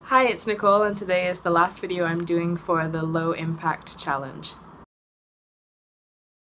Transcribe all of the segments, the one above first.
Hi, it's Nicole, and today is the last video I'm doing for the Low Impact Challenge.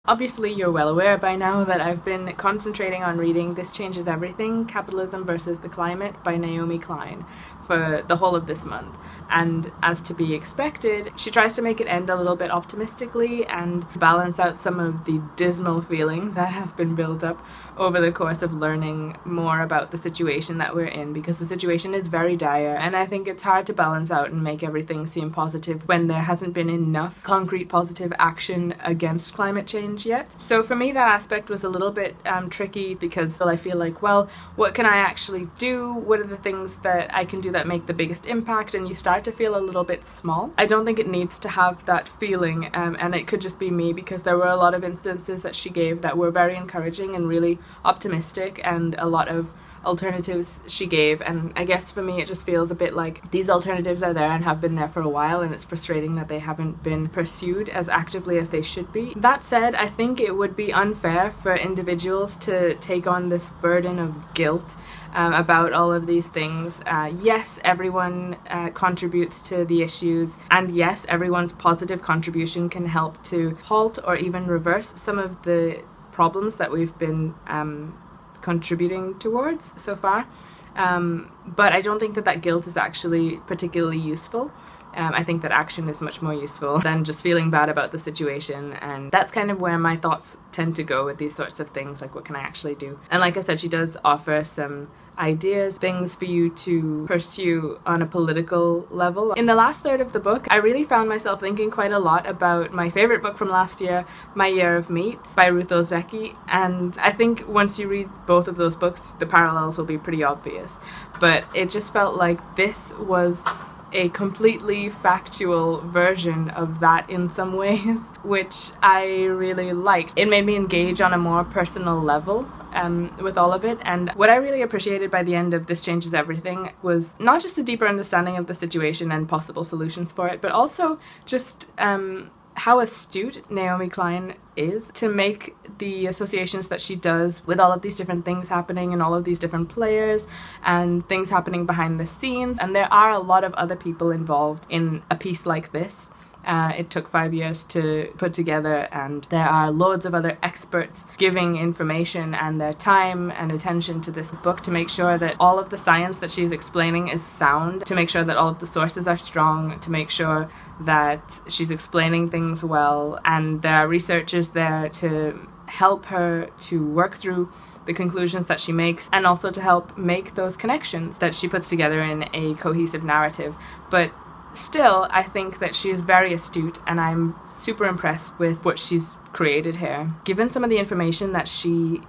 Obviously, you're well aware by now that I've been concentrating on reading This Changes Everything, Capitalism versus the Climate by Naomi Klein for the whole of this month. And as to be expected, she tries to make it end a little bit optimistically and balance out some of the dismal feeling that has been built up over the course of learning more about the situation that we're in, because the situation is very dire, and I think it's hard to balance out and make everything seem positive when there hasn't been enough concrete positive action against climate change yet. So for me, that aspect was a little bit tricky, because I feel like, well, what can I actually do? What are the things that I can do that make the biggest impact? And you start to feel a little bit small. I don't think it needs to have that feeling, and it could just be me, because there were a lot of instances that she gave that were very encouraging and really optimistic, and a lot of alternatives she gave, and I guess for me it just feels a bit like these alternatives are there and have been there for a while, and it's frustrating that they haven't been pursued as actively as they should be. That said, I think it would be unfair for individuals to take on this burden of guilt about all of these things. Yes, everyone contributes to the issues, and yes, everyone's positive contribution can help to halt or even reverse some of the problems that we've been contributing towards so far, but I don't think that guilt is actually particularly useful. I think that action is much more useful than just feeling bad about the situation, and that's kind of where my thoughts tend to go with these sorts of things, like what can I actually do? And like I said, she does offer some ideas, things for you to pursue on a political level. In the last third of the book, I really found myself thinking quite a lot about my favorite book from last year, My Year of Meats by Ruth Ozeki, and I think once you read both of those books, the parallels will be pretty obvious. But it just felt like this was a completely factual version of that in some ways, which I really liked. It made me engage on a more personal level with all of it, and what I really appreciated by the end of This Changes Everything was not just a deeper understanding of the situation and possible solutions for it, but also just how astute Naomi Klein is to make the associations that she does with all of these different things happening and all of these different players and things happening behind the scenes. And there are a lot of other people involved in a piece like this. It took 5 years to put together, and there are loads of other experts giving information and their time and attention to this book to make sure that all of the science that she's explaining is sound, to make sure that all of the sources are strong, to make sure that she's explaining things well, and there are researchers there to help her to work through the conclusions that she makes, and also to help make those connections that she puts together in a cohesive narrative. But still, I think that she is very astute, and I'm super impressed with what she's created here. Given some of the information that she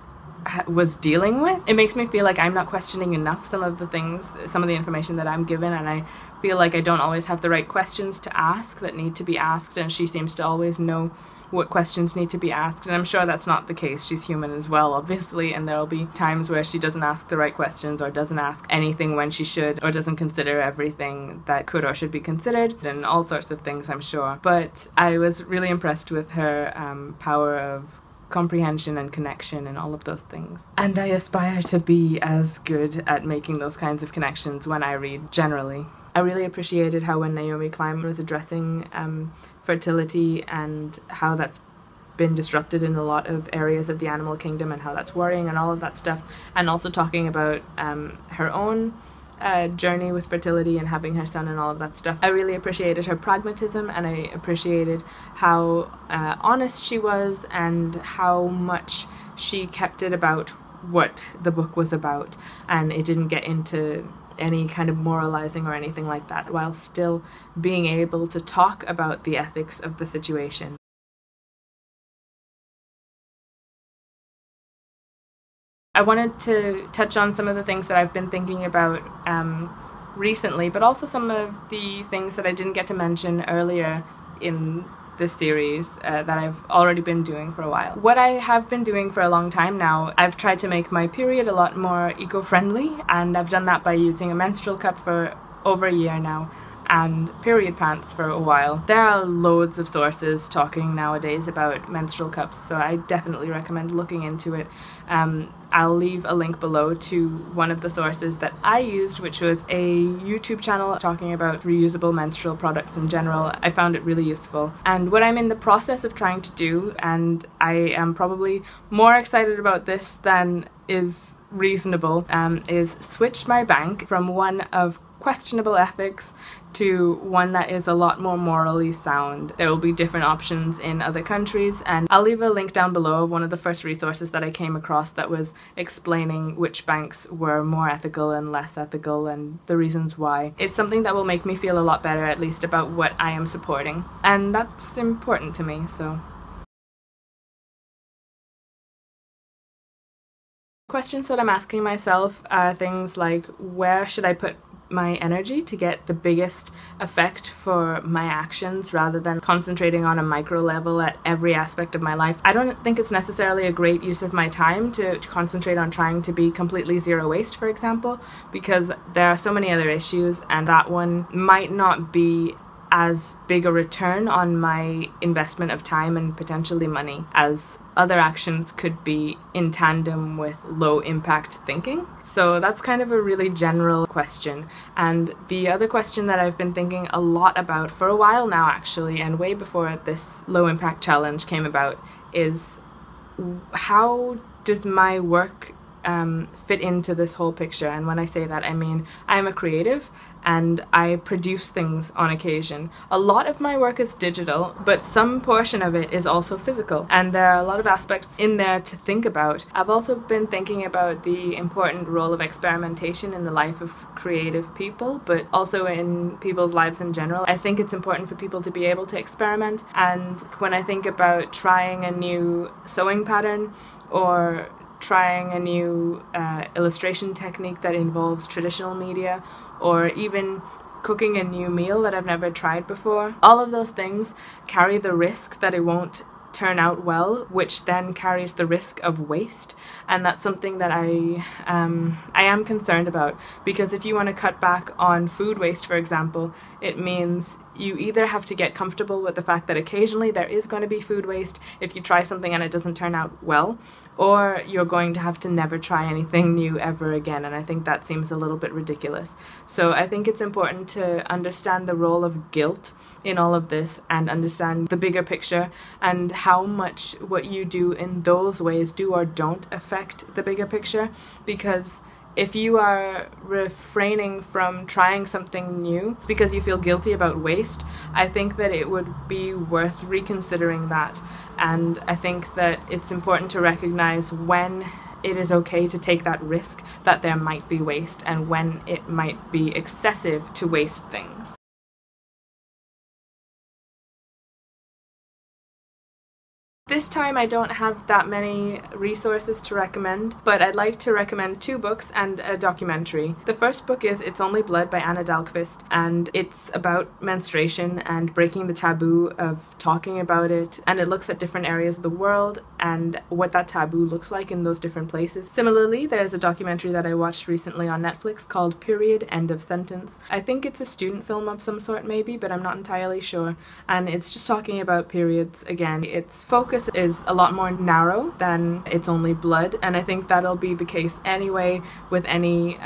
was dealing with, it makes me feel like I'm not questioning enough some of the things, some of the information that I'm given, and I feel like I don't always have the right questions to ask that need to be asked, and she seems to always know what questions need to be asked, and I'm sure that's not the case. She's human as well, obviously, and there'll be times where she doesn't ask the right questions, or doesn't ask anything when she should, or doesn't consider everything that could or should be considered, and all sorts of things, I'm sure. But I was really impressed with her power of comprehension and connection and all of those things. And I aspire to be as good at making those kinds of connections when I read, generally. I really appreciated how when Naomi Klein was addressing fertility and how that's been disrupted in a lot of areas of the animal kingdom and how that's worrying and all of that stuff, and also talking about her own journey with fertility and having her son and all of that stuff. I really appreciated her pragmatism, and I appreciated how honest she was and how much she kept it about what the book was about, and it didn't get into any kind of moralizing or anything like that, while still being able to talk about the ethics of the situation. I wanted to touch on some of the things that I've been thinking about recently, but also some of the things that I didn't get to mention earlier in this series that I've already been doing for a while. What I have been doing for a long time now, I've tried to make my period a lot more eco-friendly, and I've done that by using a menstrual cup for over a year now. and period pants for a while. There are loads of sources talking nowadays about menstrual cups, so I definitely recommend looking into it. I'll leave a link below to one of the sources that I used, which was a YouTube channel talking about reusable menstrual products in general. I found it really useful. And what I'm in the process of trying to do, and I am probably more excited about this than is reasonable, is switch my bank from one of questionable ethics to one that is a lot more morally sound. There will be different options in other countries, and I'll leave a link down below of one of the first resources that I came across that was explaining which banks were more ethical and less ethical and the reasons why. It's something that will make me feel a lot better, at least, about what I am supporting, and that's important to me, so. Questions that I'm asking myself are things like, where should I put my energy to get the biggest effect for my actions rather than concentrating on a micro level at every aspect of my life? I don't think it's necessarily a great use of my time to concentrate on trying to be completely zero waste, for example, because there are so many other issues, and that one might not be as big a return on my investment of time and potentially money as other actions could be in tandem with low impact thinking. So that's kind of a really general question. And the other question that I've been thinking a lot about for a while now, actually, and way before this low impact challenge came about, is how does my work fit into this whole picture? And when I say that, I mean I'm a creative and I produce things on occasion. A lot of my work is digital, but some portion of it is also physical, and there are a lot of aspects in there to think about. I've also been thinking about the important role of experimentation in the life of creative people, but also in people's lives in general. I think it's important for people to be able to experiment, and when I think about trying a new sewing pattern or trying a new illustration technique that involves traditional media, or even cooking a new meal that I've never tried before, all of those things carry the risk that it won't turn out well, which then carries the risk of waste. And that's something that I am concerned about, because if you want to cut back on food waste, for example, it means you either have to get comfortable with the fact that occasionally there is going to be food waste if you try something and it doesn't turn out well, or you're going to have to never try anything new ever again, and I think that seems a little bit ridiculous. So I think it's important to understand the role of guilt in all of this and understand the bigger picture and how much what you do in those ways do or don't affect the bigger picture, because if you are refraining from trying something new because you feel guilty about waste, I think that it would be worth reconsidering that. And I think that it's important to recognize when it is okay to take that risk that there might be waste and when it might be excessive to waste things. This time I don't have that many resources to recommend, but I'd like to recommend 2 books and a documentary. The first book is It's Only Blood by Dahlqvist, and it's about menstruation and breaking the taboo of talking about it, and it looks at different areas of the world and what that taboo looks like in those different places. Similarly, there's a documentary that I watched recently on Netflix called Period, End of Sentence. I think it's a student film of some sort maybe, but I'm not entirely sure, and it's just talking about periods again. Its focus is a lot more narrow than It's Only Blood, and I think that'll be the case anyway with any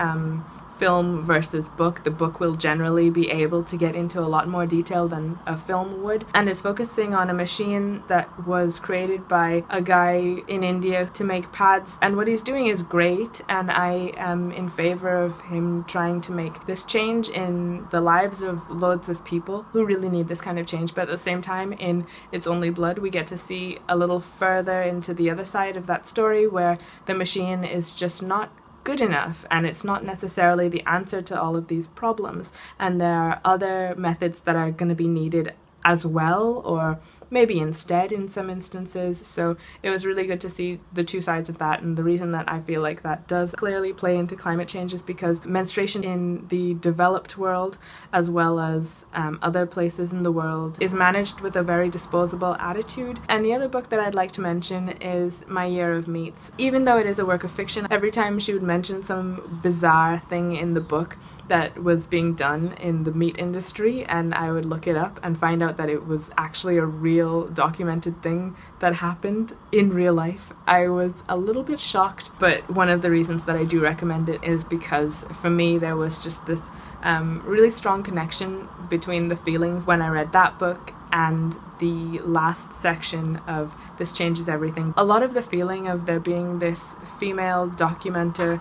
film versus book. The book will generally be able to get into a lot more detail than a film would, and is focusing on a machine that was created by a guy in India to make pads, and what he's doing is great, and I am in favor of him trying to make this change in the lives of loads of people who really need this kind of change. But at the same time, in It's Only Blood, we get to see a little further into the other side of that story, where the machine is just not good enough, and it's not necessarily the answer to all of these problems, and there are other methods that are going to be needed as well, or maybe instead in some instances. So it was really good to see the two sides of that, and the reason that I feel like that does clearly play into climate change is because menstruation in the developed world, as well as other places in the world, is managed with a very disposable attitude. And the other book that I'd like to mention is My Year of Meats. Even though it is a work of fiction, every time she would mention some bizarre thing in the book that was being done in the meat industry, and I would look it up and find out that it was actually a real documented thing that happened in real life, I was a little bit shocked. But one of the reasons that I do recommend it is because for me there was just this really strong connection between the feelings when I read that book and the last section of This Changes Everything. A lot of the feeling of there being this female documenter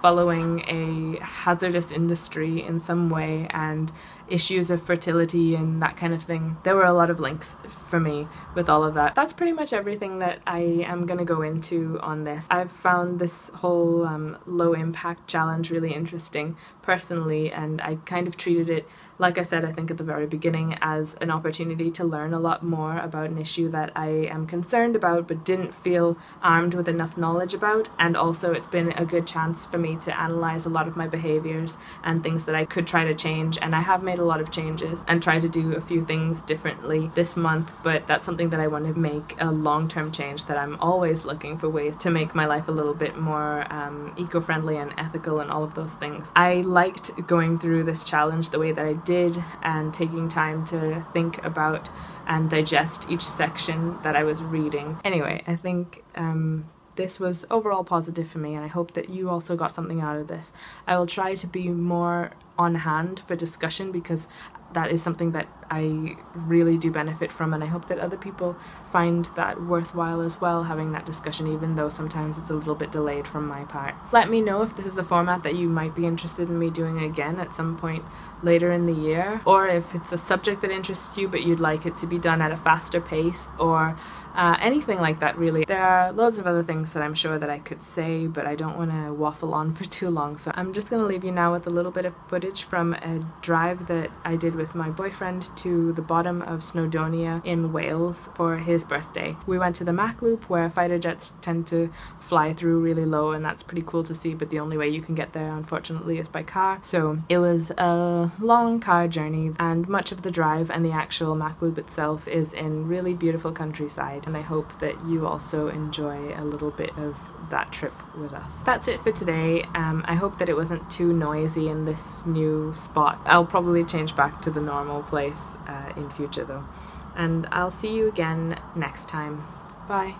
following a hazardous industry in some way, and issues of fertility and that kind of thing. There were a lot of links for me with all of that. That's pretty much everything that I am going to go into on this. I've found this whole low impact challenge really interesting personally, and I kind of treated it, like I said I think at the very beginning, as an opportunity to learn a lot more about an issue that I am concerned about but didn't feel armed with enough knowledge about. And also it's been a good chance for me to analyze a lot of my behaviors and things that I could try to change, and I have made a lot of changes and tried to do a few things differently this month, but that's something that I want to make a long-term change, that I'm always looking for ways to make my life a little bit more eco-friendly and ethical and all of those things. I liked going through this challenge the way that I did and taking time to think about and digest each section that I was reading. Anyway, I think this was overall positive for me, and I hope that you also got something out of this. I will try to be more on hand for discussion because that is something that I really do benefit from, and I hope that other people find that worthwhile as well, having that discussion, even though sometimes it's a little bit delayed from my part. Let me know if this is a format that you might be interested in me doing again at some point later in the year, or if it's a subject that interests you but you'd like it to be done at a faster pace, or anything like that really. There are loads of other things that I'm sure that I could say, but I don't want to waffle on for too long, so I'm just going to leave you now with a little bit of footage from a drive that I did with my boyfriend to the bottom of Snowdonia in Wales for his birthday. We went to the Mach Loop, where fighter jets tend to fly through really low, and that's pretty cool to see, but the only way you can get there unfortunately is by car. So it was a long car journey, and much of the drive and the actual Mach Loop itself is in really beautiful countryside, and I hope that you also enjoy a little bit of that trip with us. That's it for today. I hope that it wasn't too noisy in this new spot. I'll probably change back to the normal place in future though. And I'll see you again next time. Bye.